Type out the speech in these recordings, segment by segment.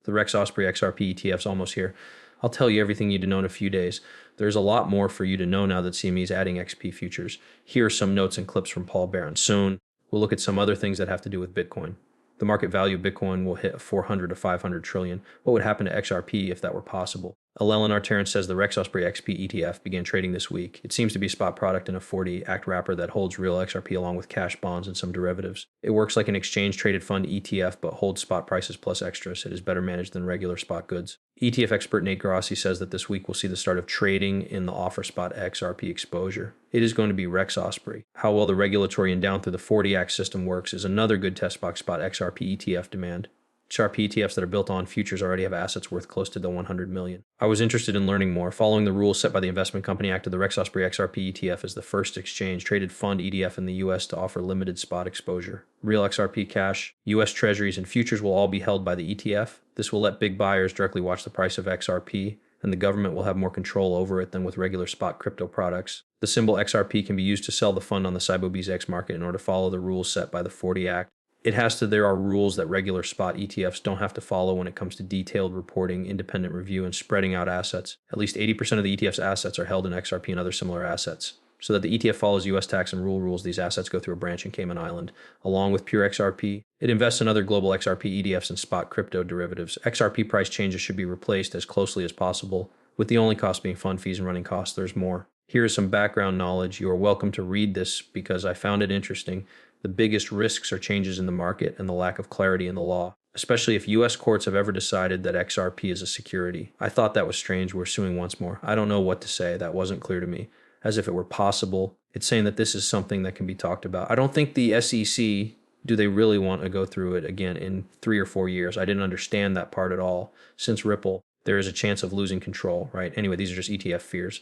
The Rex Osprey XRP ETF's almost here. I'll tell you everything you need to know in a few days. There's a lot more for you to know now that CME is adding XP futures. Here are some notes and clips from Paul Barron. Soon, we'll look at some other things that have to do with Bitcoin. The market value of Bitcoin will hit 400 to 500 trillion. What would happen to XRP if that were possible? Eleanor Terrence says the Rex Osprey XP ETF began trading this week. It seems to be a spot product in a 40 Act wrapper that holds real XRP along with cash bonds and some derivatives. It works like an exchange-traded fund ETF but holds spot prices plus extras. It is better managed than regular spot goods. ETF expert Nate Grossi says that this week we'll see the start of trading in the offer spot XRP exposure. It is going to be Rex Osprey. How well the regulatory and down through the 40 Act system works is another good test box spot XRP ETF demand. XRP ETFs that are built on futures already have assets worth close to the 100 million. I was interested in learning more. Following the rules set by the Investment Company Act, the Rex Osprey XRP ETF is the first exchange-traded fund ETF in the U.S. to offer limited spot exposure. Real XRP cash, U.S. Treasuries, and futures will all be held by the ETF. This will let big buyers directly watch the price of XRP, and the government will have more control over it than with regular spot crypto products. The symbol XRP can be used to sell the fund on the Sotheby's X market in order to follow the rules set by the 40 Act. There are rules that regular spot ETFs don't have to follow when it comes to detailed reporting, independent review, and spreading out assets. At least 80% of the ETF's assets are held in XRP and other similar assets. So that the ETF follows U.S. tax and rules, these assets go through a branch in Cayman Island. Along with pure XRP, it invests in other global XRP ETFs and spot crypto derivatives. XRP price changes should be replaced as closely as possible, with the only cost being fund fees and running costs. There's more. Here is some background knowledge. You are welcome to read this because I found it interesting. The biggest risks are changes in the market and the lack of clarity in the law, especially if U.S. courts have ever decided that XRP is a security. I thought that was strange. We're suing once more. I don't know what to say. That wasn't clear to me. As if it were possible. It's saying that this is something that can be talked about. I don't think the SEC, do they really want to go through it again in 3 or 4 years? I didn't understand that part at all. Since Ripple, there is a chance of losing control, right? Anyway, these are just ETF fears.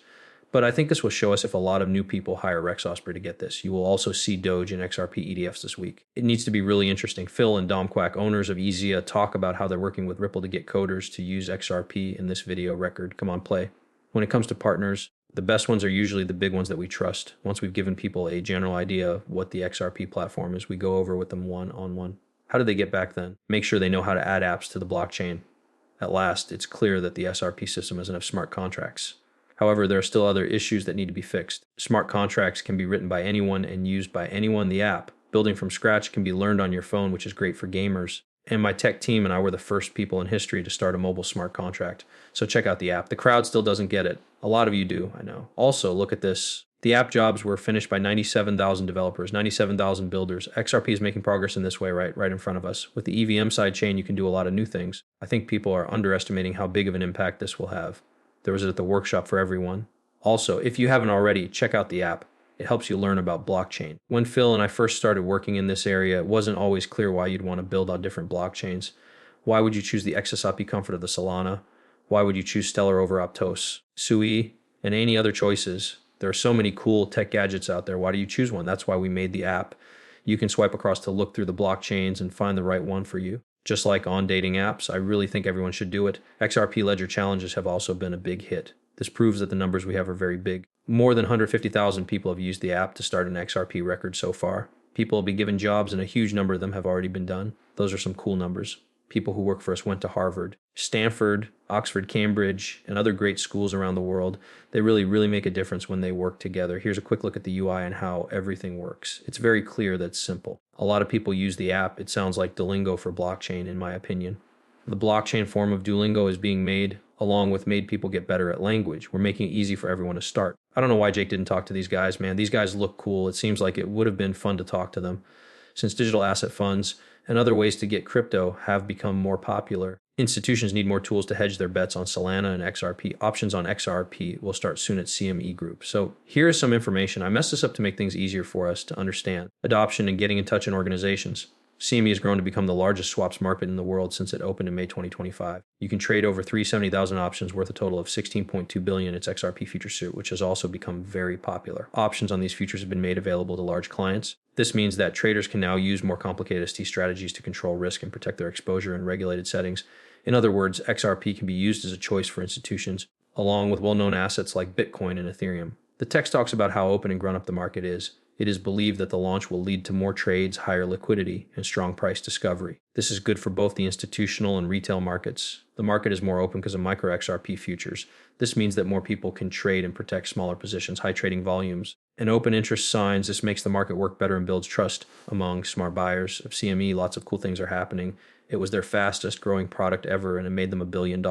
But I think this will show us if a lot of new people hire Rex Osprey to get this. You will also see Doge and XRP ETFs this week. It needs to be really interesting. Phil and Dom Quack, owners of Ezia, talk about how they're working with Ripple to get coders to use XRP in this video record. Come on, play. When it comes to partners, the best ones are usually the big ones that we trust. Once we've given people a general idea of what the XRP platform is, we go over with them one-on-one. How do they get back then? Make sure they know how to add apps to the blockchain. At last, it's clear that the SRP system has enough smart contracts. However, there are still other issues that need to be fixed. Smart contracts can be written by anyone and used by anyone. The app, building from scratch, can be learned on your phone, which is great for gamers. And my tech team and I were the first people in history to start a mobile smart contract. So check out the app. The crowd still doesn't get it. A lot of you do, I know. Also, look at this. The app jobs were finished by 97,000 developers, 97,000 builders. XRP is making progress in this way right in front of us. With the EVM sidechain, you can do a lot of new things. I think people are underestimating how big of an impact this will have. There was it at the workshop for everyone. Also, if you haven't already, check out the app. It helps you learn about blockchain. When Phil and I first started working in this area, it wasn't always clear why you'd want to build on different blockchains. Why would you choose the XSRP comfort of the Solana? Why would you choose Stellar over Aptos, Sui, and any other choices? There are so many cool tech gadgets out there. Why do you choose one? That's why we made the app. You can swipe across to look through the blockchains and find the right one for you. Just like on dating apps, I really think everyone should do it. XRP Ledger challenges have also been a big hit. This proves that the numbers we have are very big. More than 150,000 people have used the app to start an XRP record so far. People will be given jobs and a huge number of them have already been done. Those are some cool numbers. People who work for us went to Harvard, Stanford, Oxford, Cambridge, and other great schools around the world. They really make a difference when they work together. Here's a quick look at the UI and how everything works. It's very clear that it's simple. A lot of people use the app. It sounds like Duolingo for blockchain, in my opinion. The blockchain form of Duolingo is being made, along with made people get better at language. We're making it easy for everyone to start. I don't know why Jake didn't talk to these guys, man. These guys look cool. It seems like it would have been fun to talk to them. Since digital asset funds and other ways to get crypto have become more popular, institutions need more tools to hedge their bets on Solana and XRP. Options on XRP will start soon at CME Group. So here's some information. I messed this up to make things easier for us to understand. Adoption and getting in touch in organizations. CME has grown to become the largest swaps market in the world since it opened in May 2025. You can trade over 370,000 options worth a total of $16.2 billion. Its XRP future suite, which has also become very popular. Options on these futures have been made available to large clients. This means that traders can now use more complicated ST strategies to control risk and protect their exposure in regulated settings. In other words, XRP can be used as a choice for institutions, along with well-known assets like Bitcoin and Ethereum. The text talks about how open and grown up the market is. It is believed that the launch will lead to more trades, higher liquidity, and strong price discovery. This is good for both the institutional and retail markets. The market is more open because of micro XRP futures. This means that more people can trade and protect smaller positions, high trading volumes. And open interest signs, this makes the market work better and builds trust among smart buyers of CME. Lots of cool things are happening. It was their fastest growing product ever, and it made them $1 billion.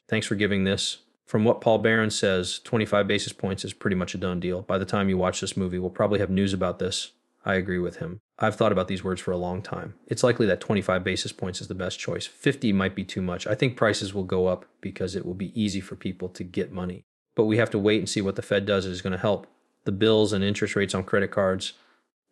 Thanks for giving this. From what Paul Barron says, 25 basis points is pretty much a done deal. By the time you watch this movie, we'll probably have news about this. I agree with him. I've thought about these words for a long time. It's likely that 25 basis points is the best choice. 50 might be too much. I think prices will go up because it will be easy for people to get money. But we have to wait and see what the Fed does. It is going to help. The bills and interest rates on credit cards,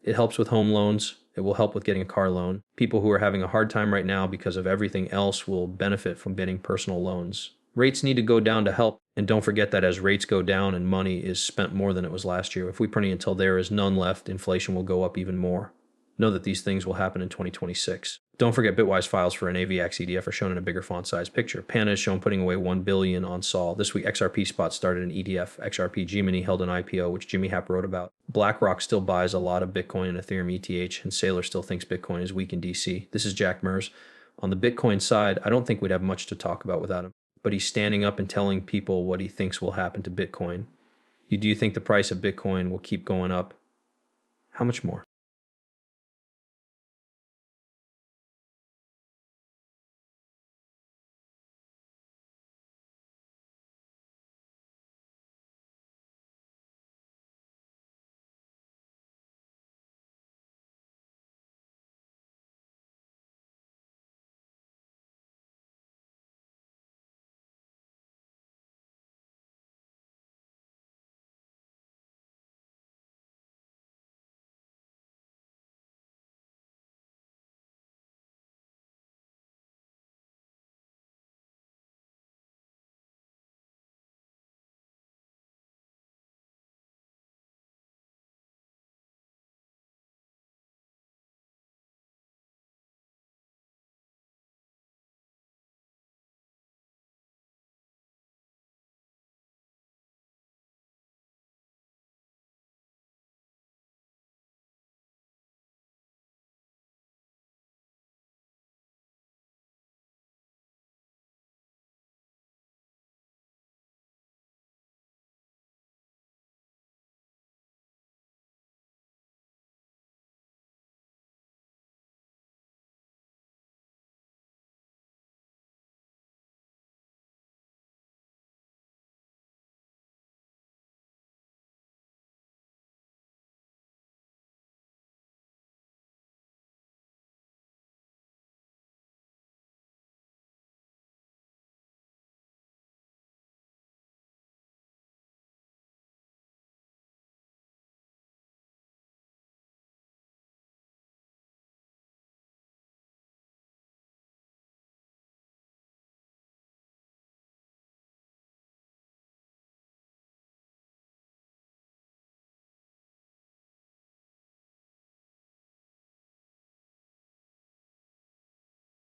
it helps with home loans. It will help with getting a car loan. People who are having a hard time right now because of everything else will benefit from getting personal loans. Rates need to go down to help. And don't forget that as rates go down and money is spent more than it was last year, if we print until there is none left, inflation will go up even more. Know that these things will happen in 2026. Don't forget Bitwise files for an AVX ETF are shown in a bigger font size picture. Pana is shown putting away $1 billion on Sol. This week, XRP Spot started an ETF. XRP G-Mini held an IPO, which Jimmy Happ wrote about. BlackRock still buys a lot of Bitcoin and Ethereum ETH, and Saylor still thinks Bitcoin is weak in DC. This is Jack Mers. On the Bitcoin side, I don't think we'd have much to talk about without him. But he's standing up and telling people what he thinks will happen to Bitcoin. Do you think the price of Bitcoin will keep going up? How much more?